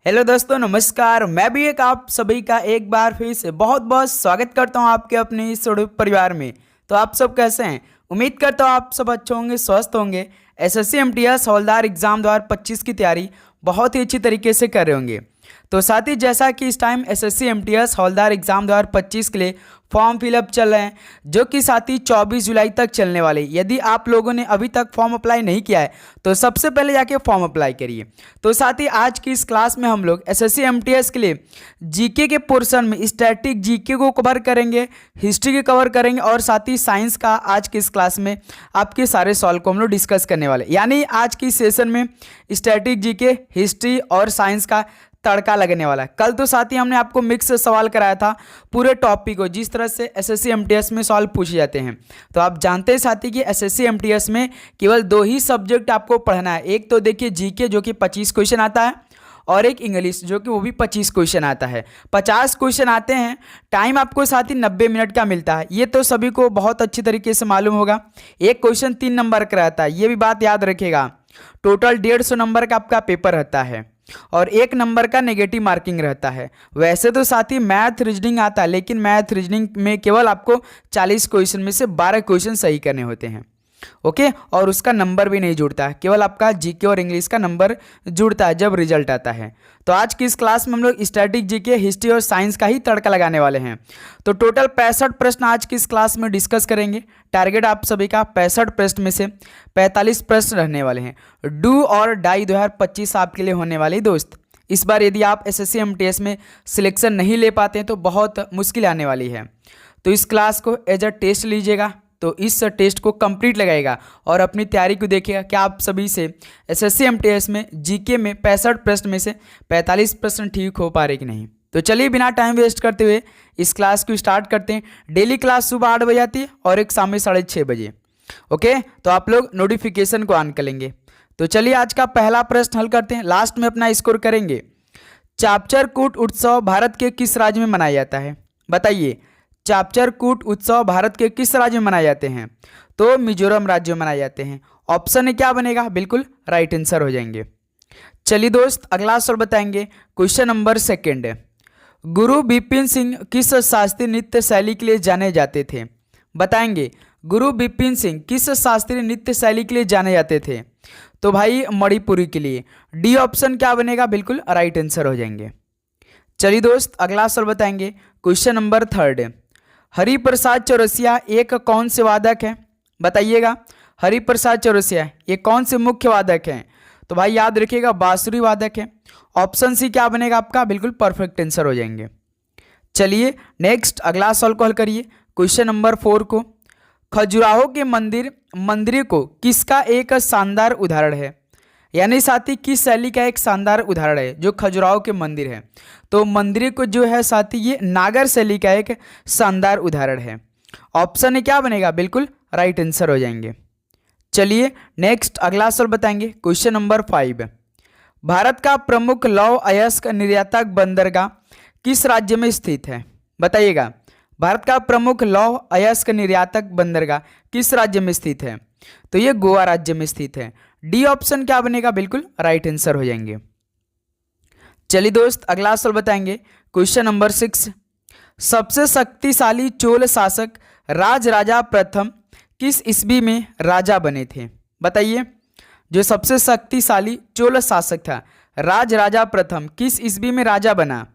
Hello दोस्तों, नमस्कार। मैं भी एक आप सभी का एक बार फिर से बहुत बहुत स्वागत करता हूं आपके अपने इस छोटे परिवार में। तो आप सब कैसे हैं? उम्मीद करता हूं आप सब अच्छे होंगे, स्वस्थ होंगे। एसएससी एमटीएस हवलदार एग्जाम 2025 की तैयारी बहुत ही अच्छी तरीके से कर रहे होंगे। तो साथ ही जैसा कि इस टाइम एसएससी एमटीएस हवलदार एग्जाम 2025 के लिए फॉर्म फिलअप चल रहे हैं, जो कि साथ ही 24 जुलाई तक चलने वाले। यदि आप लोगों ने अभी तक फॉर्म अप्लाई नहीं किया है तो सबसे पहले जाके फॉर्म अप्लाई करिए। तो साथ ही आज की इस क्लास में हम लोग एसएससी एमटीएस के लिए जीके के पोर्शन में स्टैटिक जीके को कवर करेंगे, हिस्ट्री के कवर करेंगे और साथ ही साइंस का आज की इस क्लास में आपके सारे सवाल को हम लोग डिस्कस करने वाले। यानी आज की सेशन में स्टैटिक जीके, हिस्ट्री और साइंस का तड़का लगने वाला है। कल तो साथ ही हमने आपको मिक्स सवाल कराया था पूरे टॉपिक को, जिस तरह से एसएससी एमटीएस में सवाल पूछे जाते हैं। तो आप जानते हैं साथी कि एसएससी एमटीएस में केवल 2 ही सब्जेक्ट आपको पढ़ना है। एक तो देखिए जीके जो कि 25 क्वेश्चन आता है, और एक इंग्लिश जो कि वो भी 25 क्वेश्चन आता है। 50 क्वेश्चन आते हैं, टाइम आपको साथ ही 90 मिनट का मिलता है। ये तो सभी को बहुत अच्छी तरीके से मालूम होगा। एक क्वेश्चन 3 नंबर का रहता है, ये भी बात याद रखेगा। टोटल 150 नंबर का आपका पेपर रहता है और 1 नंबर का नेगेटिव मार्किंग रहता है। वैसे तो साथ ही मैथ रीजनिंग आता है, लेकिन मैथ रीजनिंग में केवल आपको 40 क्वेश्चन में से 12 क्वेश्चन सही करने होते हैं। ओके, और उसका नंबर भी नहीं जुड़ता है, केवल आपका जीके और इंग्लिश का नंबर जुड़ता है जब रिजल्ट आता है। तो आज की इस क्लास में हम लोग स्टैटिक जीके, हिस्ट्री और साइंस का ही तड़का लगाने वाले हैं। तो टोटल 65 प्रश्न आज की इस क्लास में डिस्कस करेंगे। टारगेट आप सभी का 65 प्रश्न में से 45 प्रश्न रहने वाले हैं। डू और डाई 2025 आपके लिए होने वाले दोस्त। इस बार यदि आप एसएससी एमटीएस में सिलेक्शन नहीं ले पाते हैं तो बहुत मुश्किल आने वाली है। तो इस क्लास को एज अ टेस्ट लीजिएगा, तो इस टेस्ट को कंप्लीट लगाएगा और अपनी तैयारी को देखिएगा कि आप सभी से एसएससी एमटीएस में जीके में 65 प्रश्न में से 45 प्रश्न ठीक हो पा रहे कि नहीं। तो चलिए बिना टाइम वेस्ट करते हुए इस क्लास को स्टार्ट करते हैं। डेली क्लास सुबह 8 बजे आती है और एक शाम में 6:30 बजे। ओके, तो आप लोग नोटिफिकेशन को ऑन कर लेंगे। तो चलिए आज का पहला प्रश्न हल करते हैं, लास्ट में अपना स्कोर करेंगे। चापचरकूट उत्सव भारत के किस राज्य में मनाया जाता है? बताइए, चापचरकूट उत्सव भारत के किस राज्य में मनाए जाते हैं? तो मिजोरम राज्य में मनाए जाते हैं। ऑप्शन में क्या बनेगा? बिल्कुल राइट आंसर हो जाएंगे। चलिए दोस्त, अगला सवाल बताएंगे। Question number 2। गुरु बिपिन सिंह किस शास्त्रीय नृत्य शैली के लिए जाने जाते थे? बताएंगे, गुरु बिपिन सिंह किस शास्त्रीय नृत्य शैली के लिए जाने जाते थे? तो भाई मणिपुरी के लिए। डी ऑप्शन क्या बनेगा? बिल्कुल राइट आंसर हो जाएंगे। चलिए दोस्त, अगला सवाल बताएंगे। Question number 3। हरिप्रसाद चौरसिया एक कौन से वादक हैं? बताइएगा, हरिप्रसाद चौरसिया ये कौन से मुख्य वादक हैं? तो भाई याद रखिएगा, बांसुरी वादक है। ऑप्शन सी क्या बनेगा आपका? बिल्कुल परफेक्ट आंसर हो जाएंगे। चलिए नेक्स्ट अगला सवाल को हल करिए। क्वेश्चन नंबर 4 को, खजुराहो के मंदिर को किसका एक शानदार उदाहरण है? यानी साथी किस शैली का एक शानदार उदाहरण है जो खजुराहो के मंदिर है? तो मंदिर को जो है साथी ये नागर शैली का एक शानदार उदाहरण है। ऑप्शन में क्या बनेगा? बिल्कुल राइट आंसर हो जाएंगे। चलिए नेक्स्ट अगला सवाल बताएंगे। Question number 5। भारत का प्रमुख लौह अयस्क निर्यातक बंदरगाह किस राज्य में स्थित है? बताइएगा, भारत का प्रमुख लौह अयस्क निर्यातक बंदरगाह किस राज्य में स्थित है? तो ये गोवा राज्य में स्थित है। डी ऑप्शन क्या बनेगा? बिल्कुल राइट आंसर हो जाएंगे। चलिए दोस्त, अगला सवाल बताएंगे। Question number 6। सबसे शक्तिशाली चोल शासक राजराजा प्रथम किस ईस्वी में राजा बने थे? बताइए, जो सबसे शक्तिशाली चोल शासक था राजराजा प्रथम किस ईस्वी में राजा बना?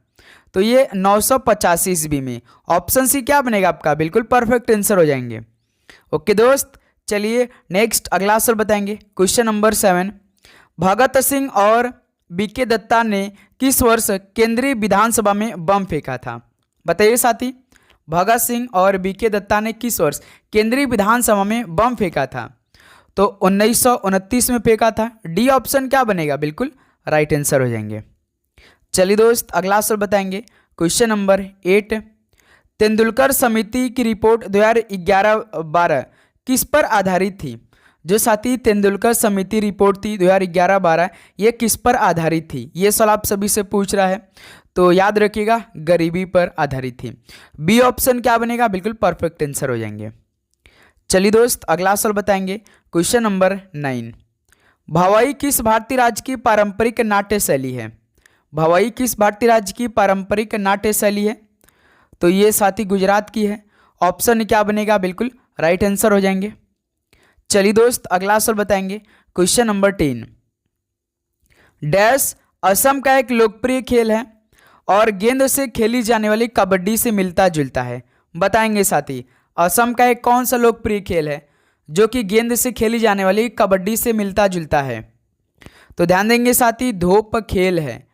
तो ये 985 ईस्वी में। ऑप्शन सी क्या बनेगा आपका? बिल्कुल परफेक्ट आंसर हो जाएंगे। ओके दोस्त, चलिए नेक्स्ट अगला सवाल बताएंगे। Question number 7। भगत सिंह और बीके दत्ता ने किस वर्ष केंद्रीय विधानसभा में बम फेंका था? बताइए साथी, भगत सिंह और बीके दत्ता ने किस वर्ष केंद्रीय विधानसभा में बम फेंका था? तो 1929 में फेंका था। डी ऑप्शन क्या बनेगा? बिल्कुल राइट आंसर हो जाएंगे। चलिए दोस्त, अगला सवाल बताएंगे। Question number 8। तेंदुलकर समिति की रिपोर्ट 2011-12 किस पर आधारित थी? जो साथी तेंदुलकर समिति रिपोर्ट थी 2011-12, ये किस पर आधारित थी? ये सवाल आप सभी से पूछ रहा है, तो याद रखिएगा गरीबी पर आधारित थी। बी ऑप्शन क्या बनेगा? बिल्कुल परफेक्ट आंसर हो जाएंगे। चलिए दोस्त, अगला सवाल बताएंगे। Question number 9। भवाई किस भारतीय राज्य की पारंपरिक नाट्य शैली है? भवई किस भारतीय राज्य की पारंपरिक नाट्य शैली है? तो ये साथी गुजरात की है। ऑप्शन क्या बनेगा? बिल्कुल राइट आंसर हो जाएंगे। चलिए दोस्त अगला सवाल बताएंगे। Question number 10। डैश असम का एक लोकप्रिय खेल है और गेंद से खेली जाने वाली कबड्डी से मिलता जुलता है। बताएंगे साथी असम का एक कौन सा लोकप्रिय खेल है जो कि गेंद से खेली जाने वाली कबड्डी से मिलता जुलता है? तो ध्यान देंगे साथी, धोप खेल है,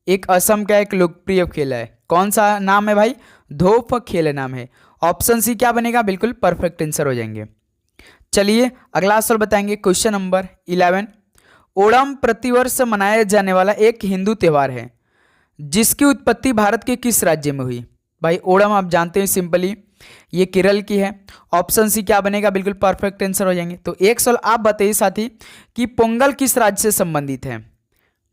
एक असम का एक लोकप्रिय खेल है। कौन सा नाम है भाई? धोप खेल नाम है। ऑप्शन सी क्या बनेगा? बिल्कुल परफेक्ट आंसर हो जाएंगे। चलिए अगला सवाल बताएंगे। Question number 11। ओणम प्रतिवर्ष मनाया जाने वाला एक हिंदू त्यौहार है जिसकी उत्पत्ति भारत के किस राज्य में हुई? भाई ओणम आप जानते हैं सिंपली ये केरल की है। ऑप्शन सी क्या बनेगा? बिल्कुल परफेक्ट आंसर हो जाएंगे। तो एक सवाल आप बताइए साथी कि पोंगल किस राज्य से संबंधित है?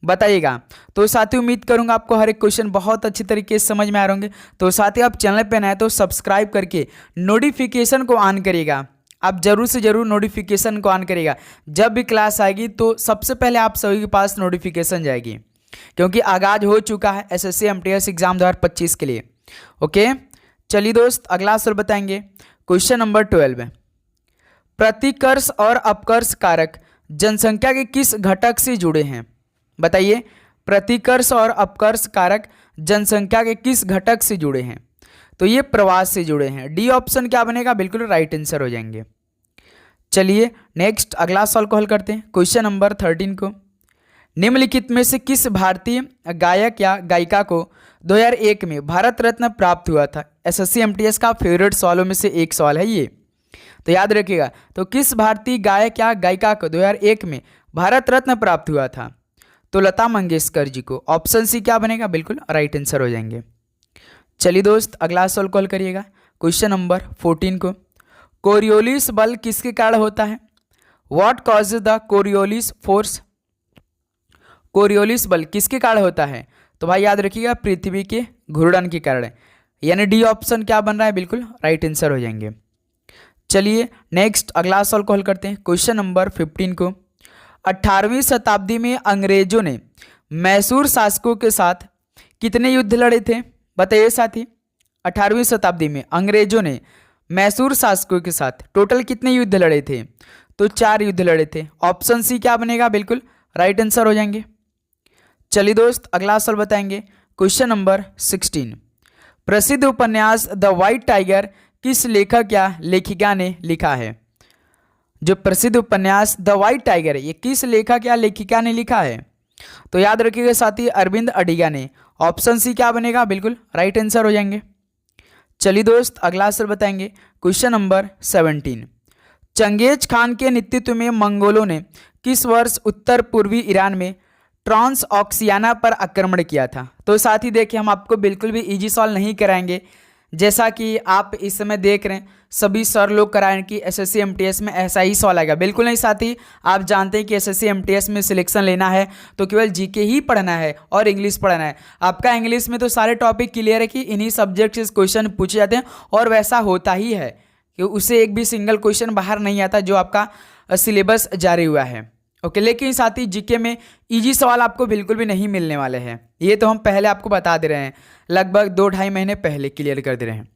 बताइएगा। तो साथी उम्मीद करूंगा आपको हर एक क्वेश्चन बहुत अच्छी तरीके से समझ में आ रहे होंगे। तो साथी आप चैनल पे नए तो सब्सक्राइब करके नोटिफिकेशन को ऑन करिएगा। आप जरूर से जरूर नोटिफिकेशन को ऑन करिएगा। जब भी क्लास आएगी तो सबसे पहले आप सभी के पास नोटिफिकेशन जाएगी, क्योंकि आगाज हो चुका है एसएससी एमटीएस एग्जाम 2025 के लिए। ओके चलिए दोस्त अगला सवाल बताएंगे। Question number 12। प्रतिकर्ष और अपकर्ष कारक जनसंख्या के किस घटक से जुड़े हैं? बताइए प्रतिकर्ष और अपकर्ष कारक जनसंख्या के किस घटक से जुड़े हैं? तो ये प्रवास से जुड़े हैं। डी ऑप्शन क्या बनेगा? बिल्कुल राइट आंसर हो जाएंगे। चलिए नेक्स्ट अगला सवाल को हल करते हैं। क्वेश्चन नंबर 13 को, निम्नलिखित में से किस भारतीय गायक या गायिका को 2001 में भारत रत्न प्राप्त हुआ था? एसएससी एमटीएस का फेवरेट सवालों में से एक सवाल है ये, तो याद रखिएगा। तो किस भारतीय गायक या गायिका को 2001 में भारत रत्न प्राप्त हुआ था? तो लता मंगेशकर जी को। ऑप्शन सी क्या बनेगा? बिल्कुल राइट आंसर हो जाएंगे। चलिए दोस्त अगला सवाल कॉल करिएगा। क्वेश्चन नंबर 14 को, कोरियोलिस बल किसके कारण होता है? What causes the Coriolis force? Coriolis बल किसके कारण होता है? तो भाई याद रखिएगा पृथ्वी के घूर्णन के कारण, यानी डी ऑप्शन क्या बन रहा है? बिल्कुल राइट आंसर हो जाएंगे। चलिए नेक्स्ट अगला सवाल को हल करते हैं। क्वेश्चन नंबर 15 को, 18वीं शताब्दी में अंग्रेजों ने मैसूर शासकों के साथ कितने युद्ध लड़े थे? बताइए साथी 18वीं शताब्दी में अंग्रेजों ने मैसूर शासकों के साथ टोटल कितने युद्ध लड़े थे? तो 4 युद्ध लड़े थे। ऑप्शन सी क्या बनेगा? बिल्कुल राइट आंसर हो जाएंगे। चलिए दोस्त अगला सवाल बताएंगे। Question number 16। प्रसिद्ध उपन्यास द व्हाइट टाइगर किस लेखक या लेखिका ने लिखा है? जो प्रसिद्ध उपन्यास द व्हाइट टाइगर है ये किस लेखक या लेखिका ने लिखा है? तो याद रखिएगा साथी अरविंद अडिगा ने। ऑप्शन सी क्या बनेगा? बिल्कुल राइट आंसर हो जाएंगे। चलिए दोस्त अगला सवाल बताएंगे। Question number 17। चंगेज खान के नेतृत्व में मंगोलों ने किस वर्ष उत्तर पूर्वी ईरान में ट्रांस ऑक्सियाना पर आक्रमण किया था? तो साथ ही देखिए हम आपको बिल्कुल भी इजी सवाल नहीं कराएंगे, जैसा कि आप इस समय देख रहे हैं सभी सर लोग कराएं कि एसएससी एमटीएस में ऐसा ही सवाल आएगा। बिल्कुल नहीं साथी, आप जानते हैं कि एसएससी एमटीएस में सिलेक्शन लेना है तो केवल जीके ही पढ़ना है और इंग्लिश पढ़ना है। आपका इंग्लिश में तो सारे टॉपिक क्लियर है कि इन्हीं सब्जेक्ट से क्वेश्चन पूछे जाते हैं और वैसा होता ही है कि उससे एक भी सिंगल क्वेश्चन बाहर नहीं आता जो आपका सिलेबस जारी हुआ है। ओके लेकिन साथ ही जीके में इजी सवाल आपको बिल्कुल भी नहीं मिलने वाले हैं, ये तो हम पहले आपको बता दे रहे हैं, लगभग 2-2.5 महीने पहले क्लियर कर दे रहे हैं।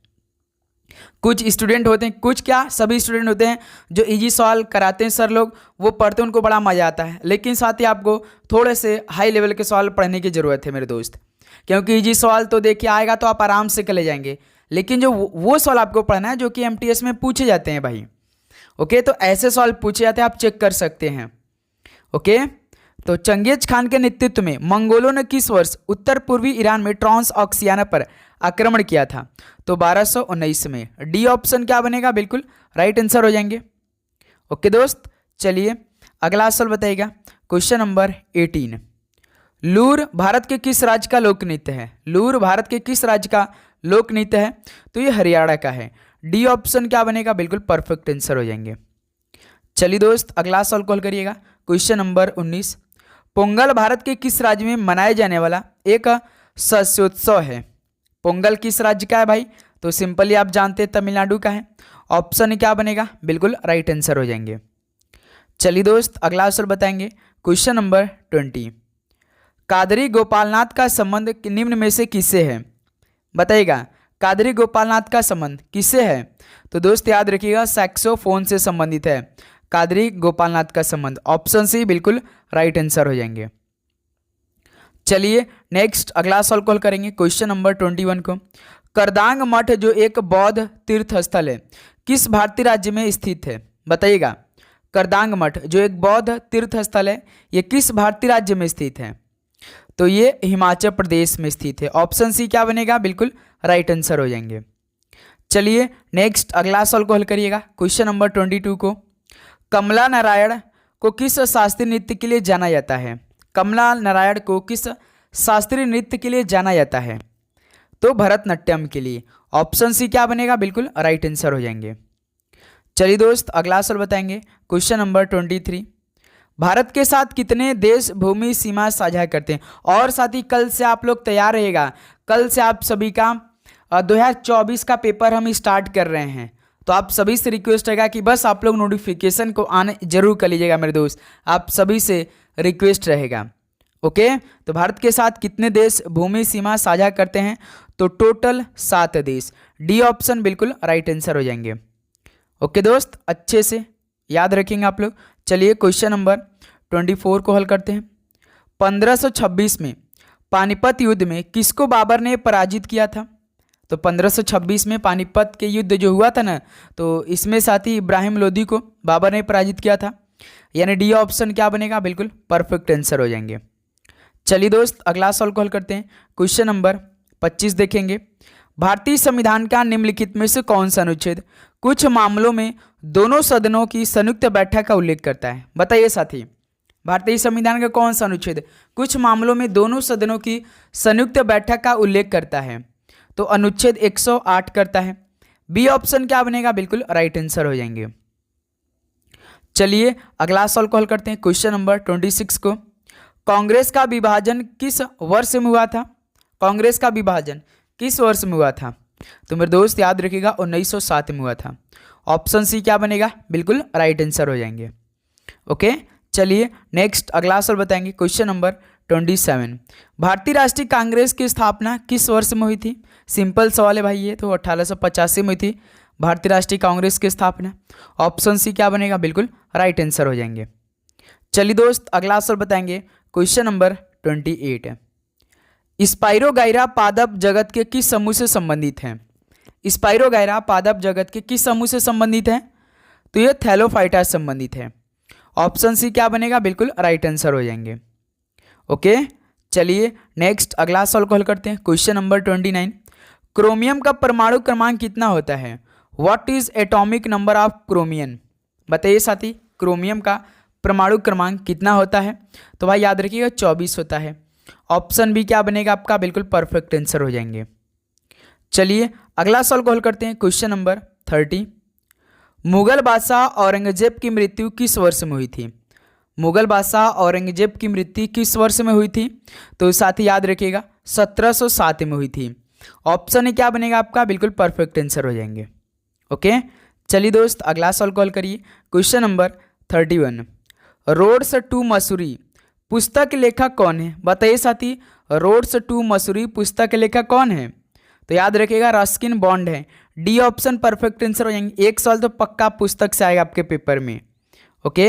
कुछ स्टूडेंट होते हैं, कुछ क्या सभी स्टूडेंट होते हैं जो इजी सवाल कराते हैं सर लोग, वो पढ़ते हैं उनको बड़ा मजा आता है, लेकिन साथ ही आपको थोड़े से हाई लेवल के सवाल पढ़ने की ज़रूरत है मेरे दोस्त, क्योंकि इजी सवाल तो देखिए आएगा तो आप आराम से कर ले जाएंगे, लेकिन जो वो सवाल आपको पढ़ना है जो कि एमटीएस में पूछे जाते हैं भाई। ओके तो ऐसे सवाल पूछे जाते हैं, आप चेक कर सकते हैं। ओके तो चंगेज खान के नेतृत्व में मंगोलों ने किस वर्ष उत्तर पूर्वी ईरान में ट्रांस ऑक्सियाना पर आक्रमण किया था? तो 1219 में। डी ऑप्शन क्या बनेगा? बिल्कुल राइट आंसर हो जाएंगे। ओके दोस्त चलिए अगला सवाल बताइएगा। Question number 18। लूर भारत के किस राज्य का लोक नृत्य है? लूर भारत के किस राज्य का लोक नृत्य है? तो ये हरियाणा का है। डी ऑप्शन क्या बनेगा? बिल्कुल परफेक्ट आंसर हो जाएंगे। चलिए दोस्त अगला सवाल कॉल करिएगा। Question number 19। पोंगल भारत के किस राज्य में मनाया जाने वाला एक शस्योत्सव है? पोंगल किस राज्य का है भाई? तो सिंपली आप जानते हैं तमिलनाडु का है। ऑप्शन क्या बनेगा? बिल्कुल राइट आंसर हो जाएंगे। चलिए दोस्त अगला सवाल बताएंगे। Question number 20। कादरी गोपालनाथ का संबंध निम्न में से किससे है? बताइएगा, कादरी गोपालनाथ का संबंध किससे है? तो दोस्त याद रखिएगा, सैक्सोफोन से संबंधित है कादरी गोपालनाथ का संबंध। ऑप्शन सी बिल्कुल राइट आंसर हो जाएंगे। चलिए नेक्स्ट अगला सवाल कॉल करेंगे, क्वेश्चन नंबर 21 को। करदांग मठ जो एक बौद्ध तीर्थ स्थल है किस भारतीय राज्य में स्थित है? बताइएगा, करदांग मठ जो एक बौद्ध तीर्थ स्थल है ये किस भारतीय राज्य में स्थित है? तो ये हिमाचल प्रदेश में स्थित है। ऑप्शन सी क्या बनेगा? बिल्कुल राइट आंसर हो जाएंगे। चलिए नेक्स्ट अगला सवाल को हल करिएगा, क्वेश्चन नंबर 22 को। कमला नारायण को किस शास्त्रीय नृत्य के लिए जाना जाता है? कमला नारायण को किस शास्त्रीय नृत्य के लिए जाना जाता है? तो भरतनाट्यम के लिए। ऑप्शन सी क्या बनेगा? बिल्कुल राइट आंसर हो जाएंगे। चलिए दोस्त अगला सवाल बताएंगे, क्वेश्चन नंबर 23। भारत के साथ कितने देश भूमि सीमा साझा करते हैं? और साथ ही कल से आप लोग तैयार रहेगा, कल से आप सभी का 2024 का पेपर हम स्टार्ट कर रहे हैं। तो आप सभी से रिक्वेस्ट रहेगा कि बस आप लोग नोटिफिकेशन को आने जरूर कर लीजिएगा मेरे दोस्त, आप सभी से रिक्वेस्ट रहेगा। ओके, तो भारत के साथ कितने देश भूमि सीमा साझा करते हैं? तो टोटल 7 देश। डी ऑप्शन बिल्कुल राइट आंसर हो जाएंगे। ओके दोस्त, अच्छे से याद रखेंगे आप लोग। चलिए क्वेश्चन नंबर 24 को हल करते हैं। 1526 में पानीपत युद्ध में किसको बाबर ने पराजित किया था? तो 1526 में पानीपत के युद्ध जो हुआ था ना, तो इसमें साथ ही इब्राहिम लोदी को बाबर ने पराजित किया था। यानी डी ऑप्शन क्या बनेगा? बिल्कुल परफेक्ट आंसर हो जाएंगे। चलिए दोस्त अगला सवाल को हल करते हैं, क्वेश्चन नंबर 25 देखेंगे। भारतीय संविधान का निम्नलिखित में से कौन सा अनुच्छेद कुछ मामलों में दोनों सदनों की संयुक्त बैठक का उल्लेख करता है? बताइए साथी, भारतीय संविधान का कौन सा अनुच्छेद कुछ मामलों में दोनों सदनों की संयुक्त बैठक का उल्लेख करता है? तो अनुच्छेद 108 करता है। बी ऑप्शन क्या बनेगा? बिल्कुल राइट आंसर हो जाएंगे। चलिए अगला सवाल को हल करते हैं, क्वेश्चन नंबर 26 को। कांग्रेस का विभाजन किस वर्ष में हुआ था? कांग्रेस का विभाजन किस वर्ष में हुआ था? तो मेरे दोस्त याद रखिएगा 1907 में हुआ था। ऑप्शन सी क्या बनेगा? बिल्कुल राइट आंसर हो जाएंगे। ओके, चलिए नेक्स्ट अगला सवाल बताएंगे, क्वेश्चन नंबर 27। भारतीय राष्ट्रीय कांग्रेस की स्थापना किस वर्ष में हुई थी? सिंपल सवाल है भाई ये, तो 1885 में हुई थी भारतीय राष्ट्रीय कांग्रेस की स्थापना। ऑप्शन सी क्या बनेगा? बिल्कुल राइट आंसर हो जाएंगे। चलिए दोस्त अगला सवाल बताएंगे, क्वेश्चन नंबर 28 है। स्पाइरोगाइरा पादप जगत के किस समूह से संबंधित है? स्पाइरोगाइरा पादप जगत के किस समूह से संबंधित है? तो ये थैलोफाइटा से संबंधित है। ऑप्शन सी क्या बनेगा? बिल्कुल राइट आंसर हो जाएंगे। ओके, चलिए नेक्स्ट अगला सवाल को हल करते हैं, क्वेश्चन नंबर 29। क्रोमियम का परमाणु क्रमांक कितना होता है? What is atomic number of chromium? बताइए साथी, क्रोमियम का परमाणु क्रमांक कितना होता है? तो भाई याद रखिएगा 24 होता है। ऑप्शन बी क्या बनेगा आपका? बिल्कुल परफेक्ट आंसर हो जाएंगे। चलिए अगला सवाल को हल करते हैं, क्वेश्चन नंबर 30। मुगल बादशाह औरंगजेब की मृत्यु किस वर्ष में हुई थी? मुगल बादशाह औरंगजेब की मृत्यु किस वर्ष में हुई थी? तो साथ ही याद रखिएगा 1707 में हुई थी। ऑप्शन क्या बनेगा आपका? बिल्कुल परफेक्ट आंसर हो जाएंगे। ओके, चलिए दोस्त अगला सवाल कॉल करिए, question number 31। Roads to Mussoorie पुस्तक लेखक कौन है? बताइए साथी, रोड्स टू मसूरी पुस्तक लेखक कौन है? तो याद रखिएगा रस्किन बॉन्ड है। डी ऑप्शन परफेक्ट आंसर हो जाएंगे। एक सवाल तो पक्का पुस्तक से आएगा आपके पेपर में। ओके,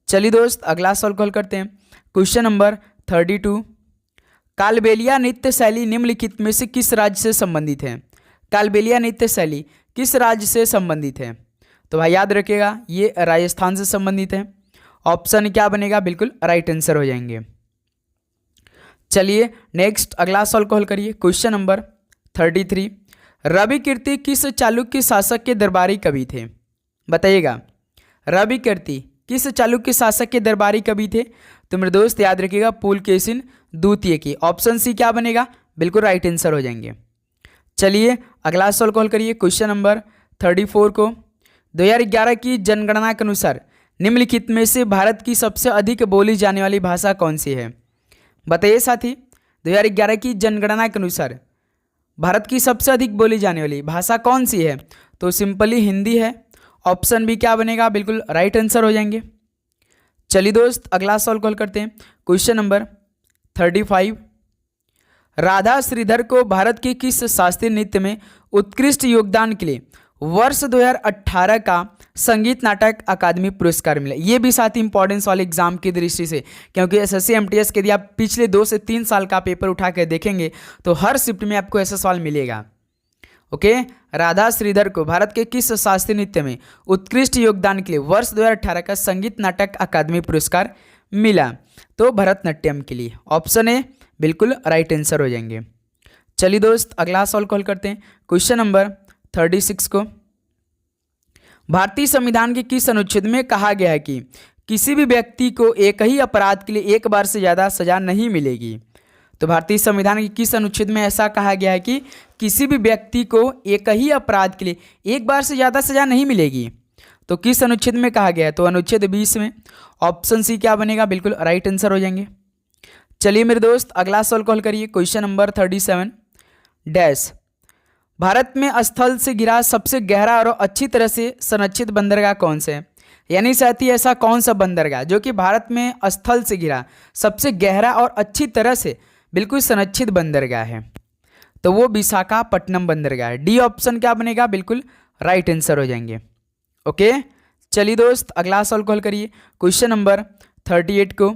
चलिए दोस्त अगला सवाल कॉल करते हैं, क्वेश्चन नंबर 32। कालबेलिया नृत्य शैली निम्नलिखित में से किस राज्य से संबंधित है? कालबेलिया नृत्य शैली किस राज्य से संबंधित है? तो भाई याद रखिएगा ये राजस्थान से संबंधित है। ऑप्शन क्या बनेगा? बिल्कुल राइट आंसर हो जाएंगे। चलिए नेक्स्ट अगला सवाल को हल करिए, क्वेश्चन नंबर 33। रवि कीर्ति किस चालुक्य शासक के दरबारी कवि थे? बताइएगा, रवि कीर्ति किस चालुक्य शासक के दरबारी कवि थे? तो मेरे दोस्त याद रखिएगा पुलकेशिन द्वितीय की। ऑप्शन सी क्या बनेगा? बिल्कुल राइट आंसर हो जाएंगे। चलिए अगला सवाल को हल करिए, क्वेश्चन नंबर 34 को। 2011 की जनगणना के अनुसार निम्नलिखित में से भारत की सबसे अधिक बोली जाने वाली भाषा कौन सी है? बताइए साथी, 2011 की जनगणना के अनुसार भारत की सबसे अधिक बोली जाने वाली भाषा कौन सी है? तो सिंपली हिंदी है। ऑप्शन बी क्या बनेगा? बिल्कुल राइट आंसर हो जाएंगे। चलिए दोस्त अगला सवाल कॉल करते हैं, क्वेश्चन नंबर 35। राधा श्रीधर को भारत के किस शास्त्रीय नृत्य में उत्कृष्ट योगदान के लिए वर्ष 2018 का संगीत नाटक अकादमी पुरस्कार मिला? ये भी साथ ही इंपॉर्टेंस वाले एग्जाम की दृष्टि से, क्योंकि एसएससी एमटीएस के यदि आप पिछले 2 से 3 साल का पेपर उठा कर देखेंगे तो हर शिफ्ट में आपको ऐसा सवाल मिलेगा। ओके, राधा श्रीधर को भारत के किस शास्त्रीय नृत्य में उत्कृष्ट योगदान के लिए वर्ष 2018 का संगीत नाटक अकादमी पुरस्कार मिला? तो भरतनाट्यम के लिए। ऑप्शन ए बिल्कुल राइट आंसर हो जाएंगे। चलिए दोस्त, अगला सवाल कॉल करते हैं। क्वेश्चन नंबर 36 को, भारतीय संविधान के किस अनुच्छेद में कहा गया है कि किसी भी व्यक्ति को एक ही अपराध के लिए एक बार से ज़्यादा सजा नहीं मिलेगी? तो भारतीय संविधान के किस अनुच्छेद में ऐसा कहा गया है कि किसी भी व्यक्ति को एक ही अपराध के लिए एक बार से ज़्यादा सजा नहीं मिलेगी? तो किस अनुच्छेद में कहा गया है? तो अनुच्छेद 20 में। ऑप्शन सी क्या बनेगा? बिल्कुल राइट आंसर हो जाएंगे। चलिए मेरे दोस्त, अगला सवाल कॉल करिए। क्वेश्चन नंबर 37 डैश, भारत में स्थल से गिरा सबसे गहरा और अच्छी तरह से संरक्षित बंदरगाह कौन से है? यानी साथी ऐसा कौन सा बंदरगाह जो कि भारत में स्थल से गिरा सबसे गहरा और अच्छी तरह से बिल्कुल संरक्षित बंदरगाह है? तो वो विशाखापट्टनम बंदरगाह है। डी ऑप्शन क्या बनेगा? बिल्कुल राइट आंसर हो जाएंगे। ओके, चलिए दोस्त, अगला सवाल कॉल करिए। क्वेश्चन नंबर 38 को,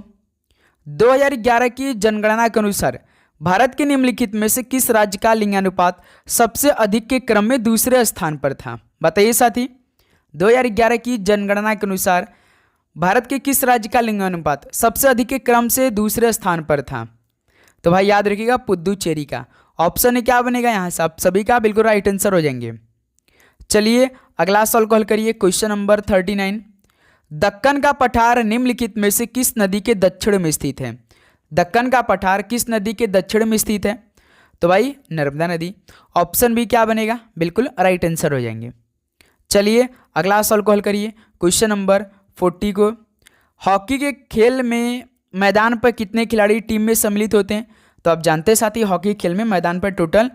2011 की जनगणना के अनुसार भारत के निम्नलिखित में से किस राज्य का लिंगानुपात सबसे अधिक के क्रम में दूसरे स्थान पर था? बताइए साथी, 2011 की जनगणना के अनुसार भारत के किस राज्य का लिंगानुपात सबसे अधिक के क्रम से दूसरे स्थान पर था? तो भाई याद रखिएगा, पुद्दुचेरी का। ऑप्शन क्या बनेगा यहाँ से? आप सभी का बिल्कुल राइट आंसर हो जाएंगे। चलिए अगला सवाल कॉल करिए। क्वेश्चन नंबर 39, दक्कन का पठार निम्नलिखित में से किस नदी के दक्षिण में स्थित है? दक्कन का पठार किस नदी के दक्षिण में स्थित है? तो भाई नर्मदा नदी। ऑप्शन बी क्या बनेगा? बिल्कुल राइट आंसर हो जाएंगे। चलिए अगला सवाल कॉल करिए। क्वेश्चन नंबर 40 को, हॉकी के खेल में मैदान पर कितने खिलाड़ी टीम में सम्मिलित होते हैं? तो आप जानते हैं साथी, हॉकी खेल में मैदान पर टोटल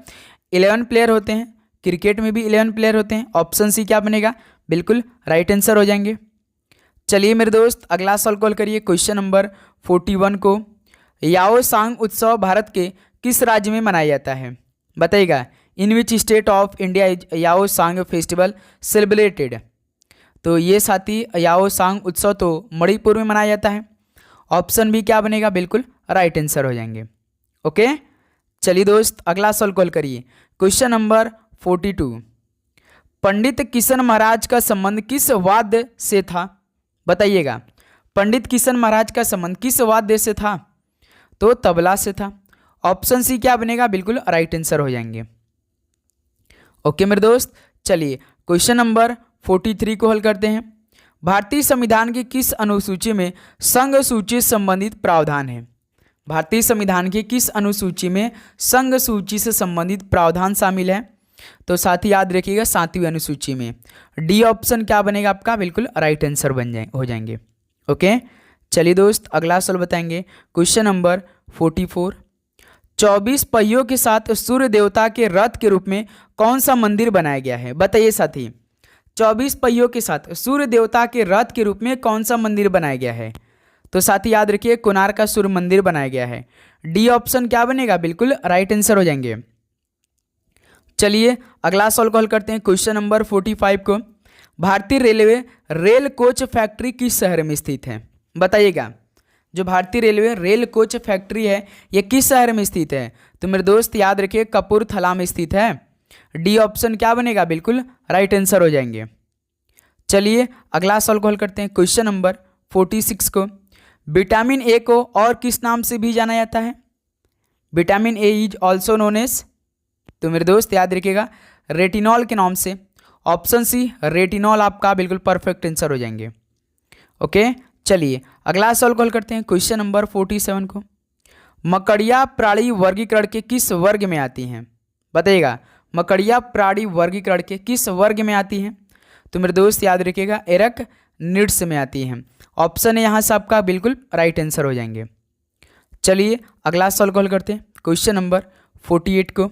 11 प्लेयर होते हैं। क्रिकेट में भी 11 प्लेयर होते हैं। ऑप्शन सी क्या बनेगा? बिल्कुल राइट आंसर हो जाएंगे। चलिए मेरे दोस्त, अगला सवाल कॉल करिए। क्वेश्चन नंबर 41 को, याओसांग उत्सव भारत के किस राज्य में मनाया जाता है? बताइएगा, in which state of India is Yaoshang festival celebrated? तो ये साथी याओसांग उत्सव तो मणिपुर में मनाया जाता है। ऑप्शन बी क्या बनेगा? बिल्कुल राइट आंसर हो जाएंगे। ओके, चलिए दोस्त, अगला सवाल कॉल करिए। क्वेश्चन नंबर 42, पंडित किशन महाराज का संबंध किस वाद्य से था? बताइएगा, पंडित किशन महाराज का संबंध किस वाद्य से था? तो तबला से था। ऑप्शन सी क्या बनेगा? बिल्कुल राइट आंसर हो जाएंगे। ओके मेरे दोस्त, चलिए क्वेश्चन नंबर 43 को हल करते हैं। भारतीय संविधान की किस अनुसूची में संघ सूची से संबंधित प्रावधान है? भारतीय संविधान की किस अनुसूची में संघ सूची से संबंधित प्रावधान शामिल है? तो साथ ही याद रखिएगा, 7वीं अनुसूची में। डी ऑप्शन क्या बनेगा आपका? बिल्कुल राइट आंसर हो जाएंगे। ओके, चलिए दोस्त, अगला सवाल बताएंगे। क्वेश्चन नंबर 44, 24 पहियों के साथ सूर्य देवता के रथ के रूप में कौन सा मंदिर बनाया गया है? बताइए साथी, 24 पहियों के साथ सूर्य देवता के रथ के रूप में कौन सा मंदिर बनाया गया है? तो साथी याद रखिए, कोणार्क का सूर्य मंदिर बनाया गया है। डी ऑप्शन क्या बनेगा? बिल्कुल राइट आंसर हो जाएंगे। चलिए अगला सवाल को हल करते हैं। क्वेश्चन नंबर 45 को, भारतीय रेलवे रेल कोच फैक्ट्री किस शहर में स्थित है? बताइएगा, जो भारतीय रेलवे रेल कोच फैक्ट्री है ये किस शहर में स्थित है? तो मेरे दोस्त याद रखिए, कपूरथला में स्थित है। डी ऑप्शन क्या बनेगा? बिल्कुल राइट आंसर हो जाएंगे। चलिए अगला सवाल को हल करते हैं। क्वेश्चन नंबर 46 को, विटामिन ए को और किस नाम से भी जाना जाता है? Vitamin A is also known as, तो मेरे दोस्त याद रखिएगा, रेटिनॉल के नाम से। ऑप्शन सी रेटिनॉल आपका बिल्कुल परफेक्ट आंसर हो जाएंगे। ओके, चलिए अगला सवाल को हल करते हैं। क्वेश्चन नंबर 47 को, मकड़िया प्राणी वर्गीकरण के किस वर्ग में आती हैं? बताइएगा, मकड़िया प्राणी वर्गीकरण के किस वर्ग में आती हैं? तो मेरे दोस्त याद रखिएगा, एरकनिड्स में आती हैं। ऑप्शन है यहाँ से आपका बिल्कुल राइट आंसर हो जाएंगे। चलिए अगला सवाल को हल करते हैं। क्वेश्चन नंबर 48 को,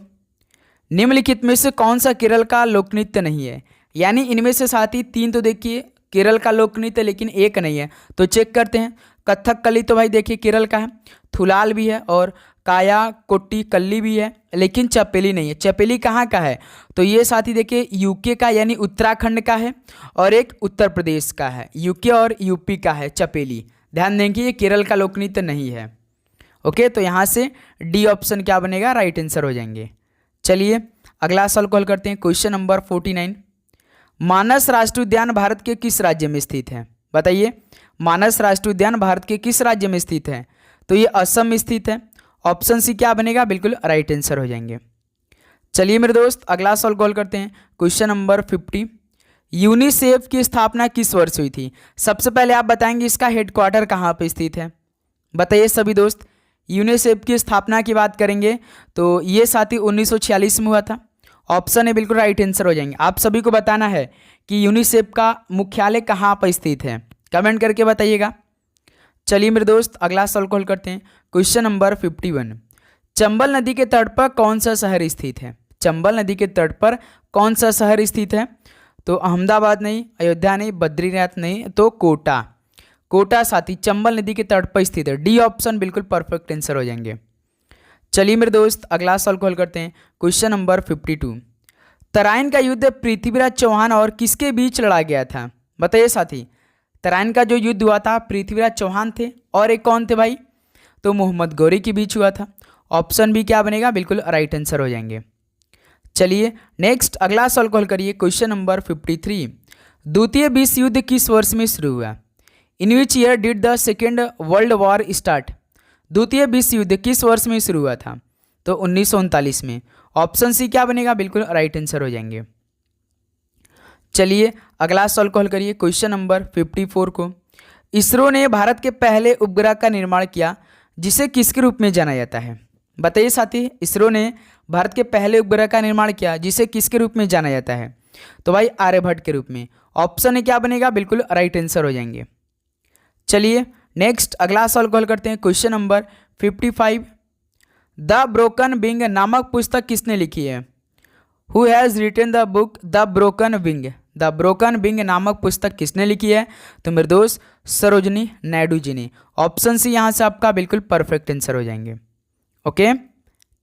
निम्नलिखित में से कौन सा केरल का लोक नृत्य नहीं है? यानी इनमें से साथ ही 3 तो देखिए केरल का लोक नृत्य लेकिन एक नहीं है, तो चेक करते हैं। कथकली तो भाई देखिए केरल का है, थुलाल भी है और काया कोट्टी कल्ली भी है, लेकिन चपेली नहीं है। चपेली कहाँ का है? तो ये साथी देखिए यूके का यानी उत्तराखंड का है और एक उत्तर प्रदेश का है। यूके और यूपी का है चपेली। ध्यान दें कि ये केरल का लोकनृत्य नहीं है। ओके, तो यहाँ से डी ऑप्शन क्या बनेगा? राइट आंसर हो जाएंगे। चलिए अगला सवाल कॉल करते हैं। क्वेश्चन नंबर 49, मानस राष्ट्रीय उद्यान भारत के किस राज्य में स्थित है? बताइए, मानस राष्ट्रीय उद्यान भारत के किस राज्य में स्थित है? तो ये असम में स्थित है। ऑप्शन सी क्या बनेगा? बिल्कुल राइट आंसर हो जाएंगे। चलिए मेरे दोस्त अगला सवाल कॉल करते हैं। क्वेश्चन नंबर 50, यूनिसेफ की स्थापना किस वर्ष हुई थी? सबसे पहले आप बताएंगे इसका हेडक्वार्टर कहाँ पे स्थित है। बताइए सभी दोस्त, यूनिसेफ की स्थापना की बात करेंगे तो ये साथी 1946 में हुआ था। ऑप्शन है बिल्कुल राइट आंसर हो जाएंगे। आप सभी को बताना है कि यूनिसेफ का मुख्यालय कहाँ पर स्थित है, कमेंट करके बताइएगा। चलिए मेरे दोस्त अगला सवाल कॉल करते हैं। क्वेश्चन नंबर 51, चंबल नदी के तट पर कौन सा शहर स्थित है? चंबल नदी के तट पर कौन सा शहर स्थित है? तो अहमदाबाद नहीं, अयोध्या नहीं, बद्रीनाथ नहीं, तो कोटा। कोटा साथी चंबल नदी के तट पर स्थित है। डी ऑप्शन बिल्कुल परफेक्ट आंसर हो जाएंगे। चलिए मेरे दोस्त अगला सवाल कॉल करते हैं। क्वेश्चन नंबर 52, तराइन का युद्ध पृथ्वीराज चौहान और किसके बीच लड़ा गया था? बताइए साथी, तराइन का जो युद्ध हुआ था पृथ्वीराज चौहान थे और एक कौन थे भाई? तो मोहम्मद गौरी के बीच हुआ था। ऑप्शन भी क्या बनेगा? बिल्कुल राइट आंसर हो जाएंगे। चलिए नेक्स्ट अगला सवाल कॉल करिए। क्वेश्चन नंबर 53, द्वितीय विश्व युद्ध किस वर्ष में शुरू हुआ? In which year did the second world war start? द्वितीय विश्व युद्ध किस वर्ष में शुरू हुआ था? तो 1939 में। ऑप्शन सी क्या बनेगा? बिल्कुल राइट आंसर हो जाएंगे। चलिए अगला सवाल कॉल करिए। क्वेश्चन नंबर 54 को, इसरो ने भारत के पहले उपग्रह का निर्माण किया जिसे किसके रूप में जाना जाता है? बताइए साथी, इसरो ने भारत के पहले उपग्रह का निर्माण किया जिसे किसके रूप में जाना जाता है? तो भाई आर्यभट्ट के रूप में। ऑप्शन क्या बनेगा? बिल्कुल राइट आंसर हो जाएंगे। चलिए नेक्स्ट अगला सवाल कॉल करते हैं। Question number 55, the broken wing नामक पुस्तक किसने लिखी है? Who has written the book the broken wing? The broken wing नामक पुस्तक किसने लिखी है? तो मेरे दोस्त सरोजनी नायडू जी ने। ऑप्शन सी यहाँ से आपका बिल्कुल परफेक्ट आंसर हो जाएंगे। ओके,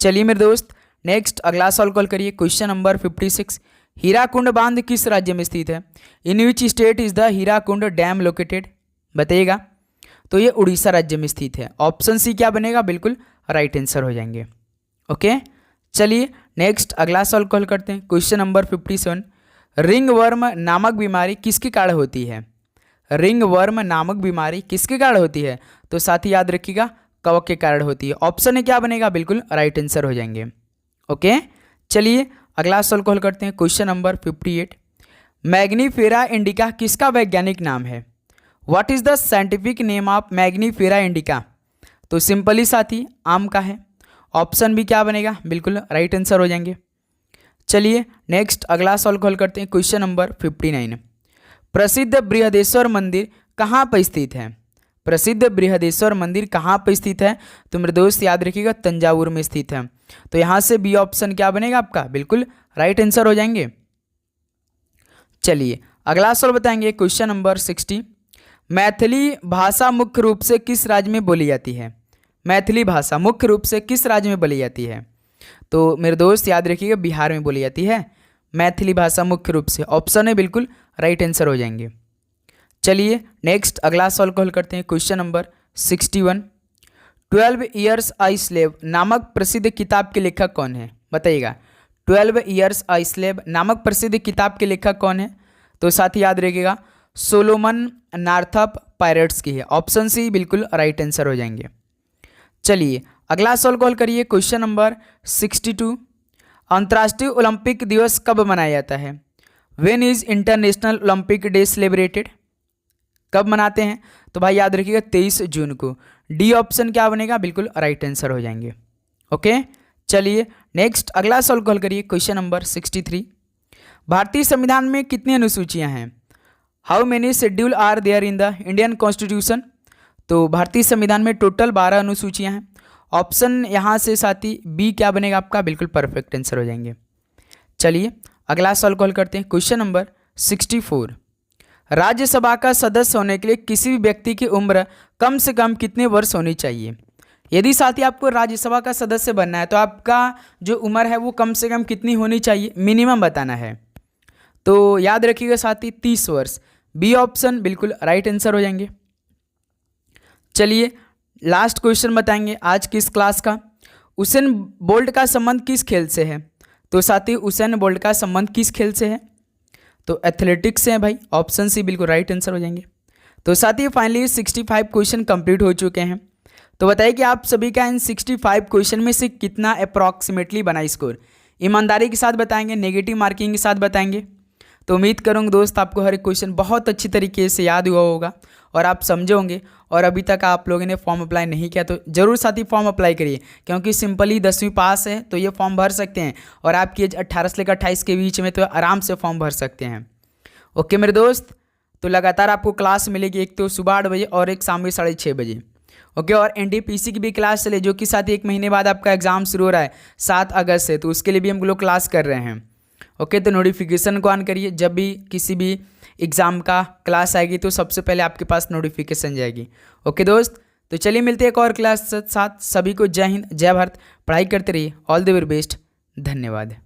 चलिए मेरे दोस्त नेक्स्ट अगला सवाल कॉल करिए। क्वेश्चन नंबर 56, हीराकुंड बांध किस राज्य में स्थित है? In which state is the Hirakud dam located? बताइएगा। तो ये उड़ीसा राज्य में स्थित है। ऑप्शन सी क्या बनेगा? बिल्कुल राइट आंसर हो जाएंगे। ओके, चलिए नेक्स्ट अगला सवाल कॉल करते हैं। क्वेश्चन नंबर 57, रिंग वर्म नामक बीमारी किसके कारण होती है? रिंग वर्म नामक बीमारी किसके कारण होती है? तो साथ ही याद रखिएगा कवक के कारण होती है। ऑप्शन क्या बनेगा? बिल्कुल राइट आंसर हो जाएंगे। ओके, चलिए अगला सवाल कॉल करते हैं। क्वेश्चन नंबर 58, मैग्नीफेरा इंडिका किसका वैज्ञानिक नाम है? What is the scientific name of Mangifera indica? तो सिंपली साथी आम का है। ऑप्शन भी क्या बनेगा? बिल्कुल राइट आंसर हो जाएंगे। चलिए नेक्स्ट अगला सवाल कॉल करते हैं। क्वेश्चन नंबर 59, प्रसिद्ध बृहदेश्वर मंदिर कहाँ पर स्थित है? प्रसिद्ध बृहदेश्वर मंदिर कहाँ पर स्थित है? तो मेरे दोस्त याद रखिएगा तंजावुर में स्थित है। तो यहाँ से बी ऑप्शन क्या बनेगा आपका? बिल्कुल राइट आंसर हो जाएंगे। चलिए अगला सवाल बताएंगे। क्वेश्चन नंबर 60, मैथिली भाषा मुख्य रूप से किस राज्य में बोली जाती है? मैथिली भाषा मुख्य रूप से किस राज्य में बोली जाती है? तो मेरे दोस्त याद रखिएगा बिहार में बोली जाती है मैथिली भाषा मुख्य रूप से। ऑप्शन है बिल्कुल राइट आंसर हो जाएंगे। चलिए नेक्स्ट अगला सवाल कॉल करते हैं। Question number 61, 12 years I slave नामक प्रसिद्ध किताब के लेखक कौन है? बताइएगा। 12 ईयर्स आई स्लेव नामक प्रसिद्ध किताब के लेखक कौन है? तो साथ ही याद रखिएगा सोलोमन नार्थप पायरेट्स की है। ऑप्शन सी बिल्कुल राइट आंसर हो जाएंगे। चलिए अगला सवाल कॉल करिए। क्वेश्चन नंबर 62, अंतर्राष्ट्रीय ओलंपिक दिवस कब मनाया जाता है? When is international Olympic day celebrated? कब मनाते हैं? तो भाई याद रखिएगा 23 जून को। डी ऑप्शन क्या बनेगा? बिल्कुल राइट आंसर हो जाएंगे। ओके, चलिए नेक्स्ट अगला सवाल कॉल करिए। क्वेश्चन नंबर 63, भारतीय संविधान में कितनी अनुसूचियां हैं? How many schedule are there in the Indian constitution? तो भारतीय संविधान में टोटल 12 अनुसूचियां हैं। ऑप्शन यहाँ से साथी बी क्या बनेगा आपका? बिल्कुल परफेक्ट आंसर हो जाएंगे। चलिए अगला सवाल कॉल करते हैं। क्वेश्चन नंबर 64, राज्यसभा का सदस्य होने के लिए किसी भी व्यक्ति की उम्र कम से कम कितने वर्ष होनी चाहिए? यदि साथी आपको राज्यसभा का सदस्य बनना है तो आपका जो उम्र है वो कम से कम कितनी होनी चाहिए, मिनिमम बताना है। तो याद रखिएगा साथी 30 वर्ष। बी ऑप्शन बिल्कुल राइट आंसर हो जाएंगे। चलिए लास्ट क्वेश्चन बताएंगे आज की इस क्लास का। उसेन बोल्ट का संबंध किस खेल से है? तो साथी उसेन बोल्ट का संबंध किस खेल से है? तो एथलेटिक्स से है भाई, ऑप्शन सी बिल्कुल राइट आंसर हो जाएंगे। तो साथी फाइनली 65 क्वेश्चन कंप्लीट हो चुके हैं। तो बताइए कि आप सभी का इन 65 क्वेश्चन में से कितना अप्रॉक्सीमेटली बना स्कोर? ईमानदारी के साथ बताएंगे, नेगेटिव मार्किंग के साथ बताएंगे। तो उम्मीद करूँगा दोस्त आपको हर एक क्वेश्चन बहुत अच्छी तरीके से याद हुआ होगा और आप समझे होंगे। और अभी तक आप लोगों ने फॉर्म अप्लाई नहीं किया तो ज़रूर साथी फॉर्म अप्लाई करिए, क्योंकि सिंपली 10वीं पास है तो ये फॉर्म भर सकते हैं और आपकी एज 18 से लेकर 28 के बीच में तो आराम से फॉर्म भर सकते हैं। ओके मेरे दोस्त, तो लगातार आपको क्लास मिलेगी, एक तो सुबह 8 बजे और एक शाम में 6:30 बजे। ओके, और एनटीपीसी की भी क्लास चले जो कि साथ ही 1 महीने बाद आपका एग्जाम शुरू हो रहा है 7 अगस्त से, तो उसके लिए भी हम लोग क्लास कर रहे हैं। ओके, तो नोटिफिकेशन को ऑन करिए, जब भी किसी भी एग्ज़ाम का क्लास आएगी तो सबसे पहले आपके पास नोटिफिकेशन जाएगी। ओके दोस्त, तो चलिए मिलते हैं एक और क्लास के साथ। सभी को जय हिंद, जय भारत, पढ़ाई करते रहिए। ऑल द वेरी बेस्ट, धन्यवाद।